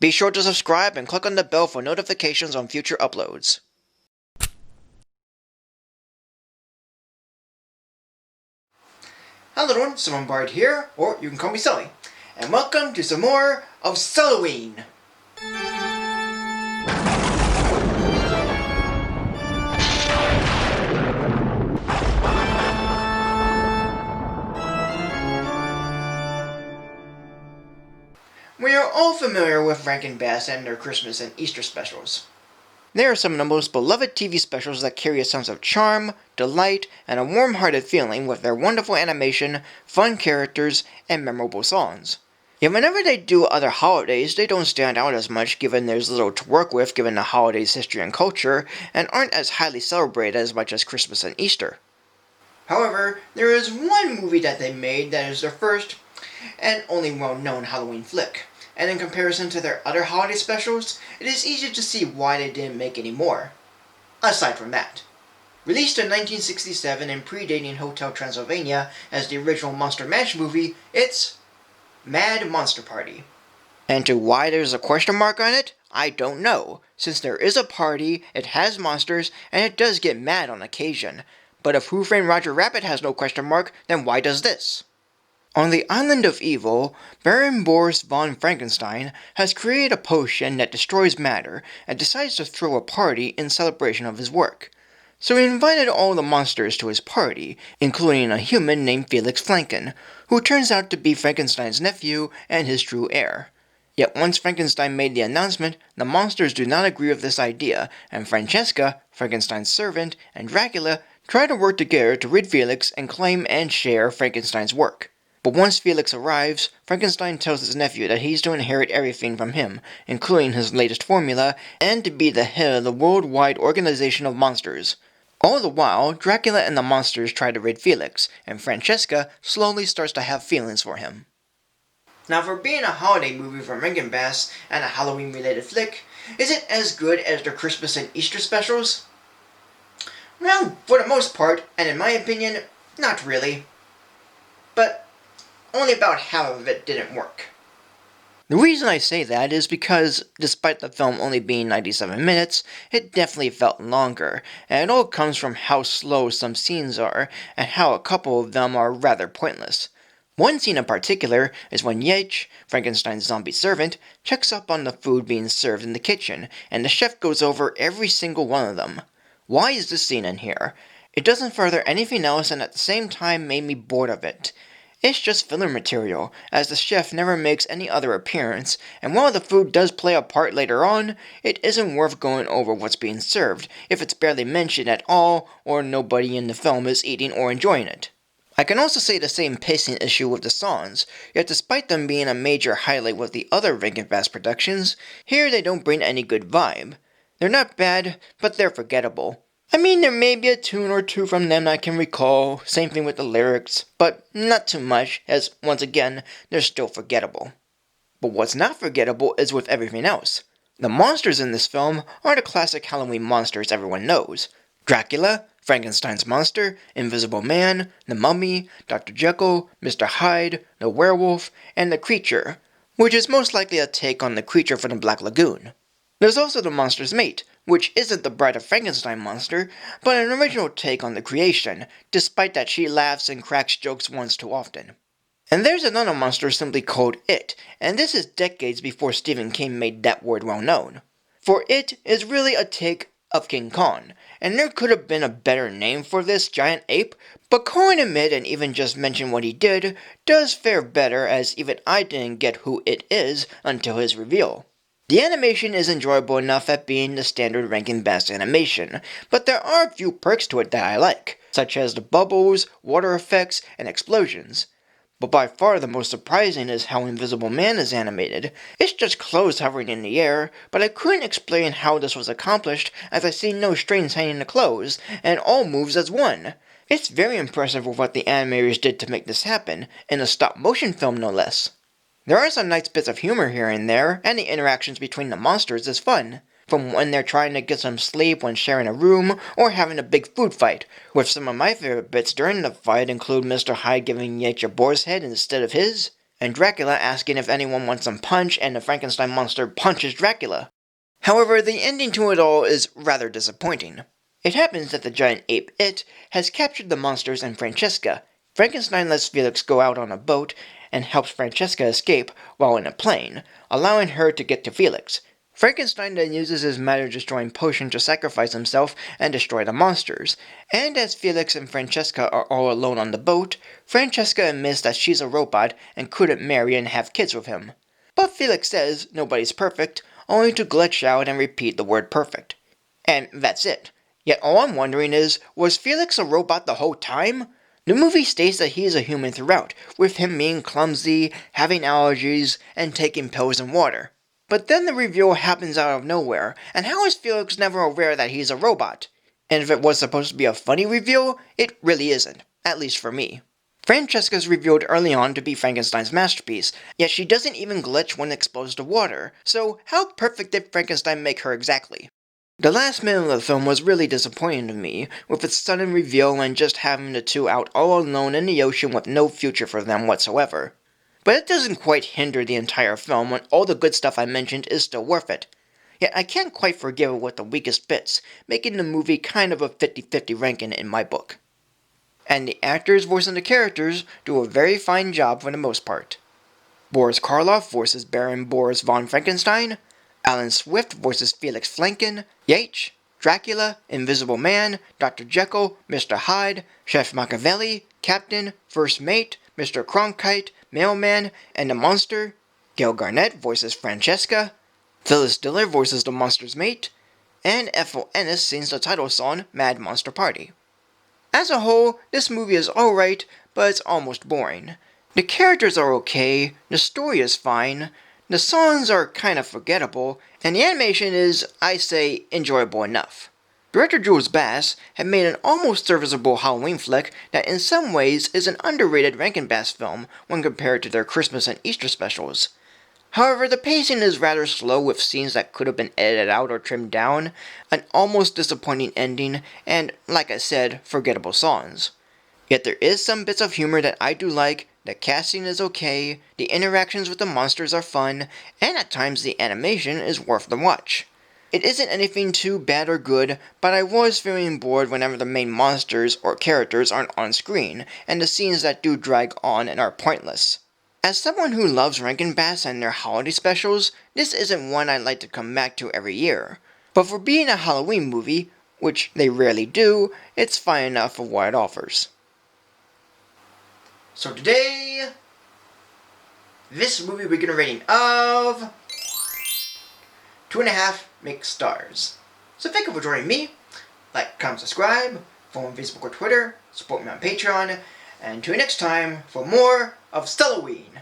Be sure to subscribe and click on the bell for notifications on future uploads. Hello everyone, Simon Bard here, or you can call me Sully, and welcome to some more of Halloween. We are all familiar with Rankin Bass and their Christmas and Easter specials. They are some of the most beloved TV specials that carry a sense of charm, delight, and a warm-hearted feeling with their wonderful animation, fun characters, and memorable songs. Yet whenever they do other holidays, they don't stand out as much given there's little to work with given the holiday's history and culture, and aren't as highly celebrated as much as Christmas and Easter. However, there is one movie that they made that is their first and only well-known Halloween flick, and in comparison to their other holiday specials, it is easy to see why they didn't make any more. Aside from that. Released in 1967 and predating Hotel Transylvania as the original Monster Mash movie, it's Mad Monster Party. And to why there's a question mark on it, I don't know. Since there is a party, it has monsters, and it does get mad on occasion. But if Who Framed Roger Rabbit has no question mark, then why does this? On the Island of Evil, Baron Boris von Frankenstein has created a potion that destroys matter and decides to throw a party in celebration of his work. So he invited all the monsters to his party, including a human named Felix Flanken, who turns out to be Frankenstein's nephew and his true heir. Yet once Frankenstein made the announcement, the monsters do not agree with this idea, and Francesca, Frankenstein's servant, and Dracula try to work together to rid Felix and claim and share Frankenstein's work. But once Felix arrives, Frankenstein tells his nephew that he's to inherit everything from him, including his latest formula, and to be the head of the worldwide organization of monsters. All the while, Dracula and the monsters try to rid Felix, and Francesca slowly starts to have feelings for him. Now for being a holiday movie from Rankin Bass and a Halloween-related flick, is it as good as their Christmas and Easter specials? Well, for the most part, and in my opinion, not really. But only about half of it didn't work. The reason I say that is because, despite the film only being 97 minutes, it definitely felt longer, and it all comes from how slow some scenes are, and how a couple of them are rather pointless. One scene in particular is when Yates, Frankenstein's zombie servant, checks up on the food being served in the kitchen, and the chef goes over every single one of them. Why is this scene in here? It doesn't further anything else and at the same time made me bored of it. It's just filler material, as the chef never makes any other appearance, and while the food does play a part later on, it isn't worth going over what's being served, if it's barely mentioned at all, or nobody in the film is eating or enjoying it. I can also say the same pacing issue with the songs, yet despite them being a major highlight with the other Rankin Bass productions, here they don't bring any good vibe. They're not bad, but they're forgettable. I mean, there may be a tune or two from them I can recall, same thing with the lyrics, but not too much, as once again, they're still forgettable. But what's not forgettable is with everything else. The monsters in this film are the classic Halloween monsters everyone knows. Dracula, Frankenstein's monster, Invisible Man, the Mummy, Dr. Jekyll, Mr. Hyde, the werewolf, and the Creature, which is most likely a take on the creature from the Black Lagoon. There's also the monster's mate, which isn't the Bride of Frankenstein monster, but an original take on the creation, despite that she laughs and cracks jokes once too often. And there's another monster simply called It, and this is decades before Stephen King made that word well known. For It is really a take of King Kong, and there could have been a better name for this giant ape, but calling him It and even just mention what he did does fare better, as even I didn't get who It is until his reveal. The animation is enjoyable enough at being the standard Rankin Bass animation, but there are a few perks to it that I like, such as the bubbles, water effects, and explosions. But by far the most surprising is how Invisible Man is animated. It's just clothes hovering in the air, but I couldn't explain how this was accomplished as I see no strings hanging the clothes, and all moves as one. It's very impressive with what the animators did to make this happen, in a stop-motion film no less. There are some nice bits of humor here and there, and the interactions between the monsters is fun. From when they're trying to get some sleep when sharing a room, or having a big food fight, with some of my favorite bits during the fight include Mr. Hyde giving Yates a boar's head instead of his. and Dracula asking if anyone wants some punch, and the Frankenstein monster punches Dracula. However, the ending to it all is rather disappointing. It happens that the giant ape It has captured the monsters and Francesca. Frankenstein lets Felix go out on a boat and helps Francesca escape while in a plane, allowing her to get to Felix. Frankenstein then uses his matter-destroying potion to sacrifice himself and destroy the monsters, and as Felix and Francesca are all alone on the boat, Francesca admits that she's a robot and couldn't marry and have kids with him. But Felix says nobody's perfect, only to glitch out and repeat the word perfect. And that's it. Yet all I'm wondering is, was Felix a robot the whole time? The movie states that he is a human throughout, with him being clumsy, having allergies, and taking pills and water. But then the reveal happens out of nowhere, and how is Felix never aware that he's a robot? And if it was supposed to be a funny reveal, it really isn't, at least for me. Francesca's revealed early on to be Frankenstein's masterpiece, yet she doesn't even glitch when exposed to water, so how perfect did Frankenstein make her exactly? The last minute of the film was really disappointing to me, with its sudden reveal and just having the two out all alone in the ocean with no future for them whatsoever. But it doesn't quite hinder the entire film when all the good stuff I mentioned is still worth it. Yet I can't quite forgive it with the weakest bits, making the movie kind of a 50-50 ranking in my book. And the actors voicing the characters do a very fine job for the most part. Boris Karloff voices Baron Boris von Frankenstein, Alan Swift voices Felix Flanken, Yates, Dracula, Invisible Man, Dr. Jekyll, Mr. Hyde, Chef Machiavelli, Captain, First Mate, Mr. Cronkite, Mailman, and the Monster. Gail Garnett voices Francesca, Phyllis Diller voices the monster's mate, and Ethel Ennis sings the title song Mad Monster Party. As a whole, this movie is alright, but it's almost boring. The characters are okay, the story is fine, the songs are kind of forgettable, and the animation is, I say, enjoyable enough. Director Jules Bass had made an almost serviceable Halloween flick that in some ways is an underrated Rankin Bass film when compared to their Christmas and Easter specials. However, the pacing is rather slow with scenes that could have been edited out or trimmed down, an almost disappointing ending, and, like I said, forgettable songs. Yet there is some bits of humor that I do like, the casting is okay, the interactions with the monsters are fun, and at times the animation is worth the watch. It isn't anything too bad or good, but I was feeling bored whenever the main monsters or characters aren't on screen, and the scenes that do drag on and are pointless. As someone who loves Rankin Bass and their holiday specials, this isn't one I'd like to come back to every year. But for being a Halloween movie, which they rarely do, it's fine enough for what it offers. So today, this movie we get a rating of 2.5 mixed stars. So thank you for joining me. Like, comment, subscribe, follow on Facebook or Twitter, support me on Patreon, and until next time for more of Stelloween.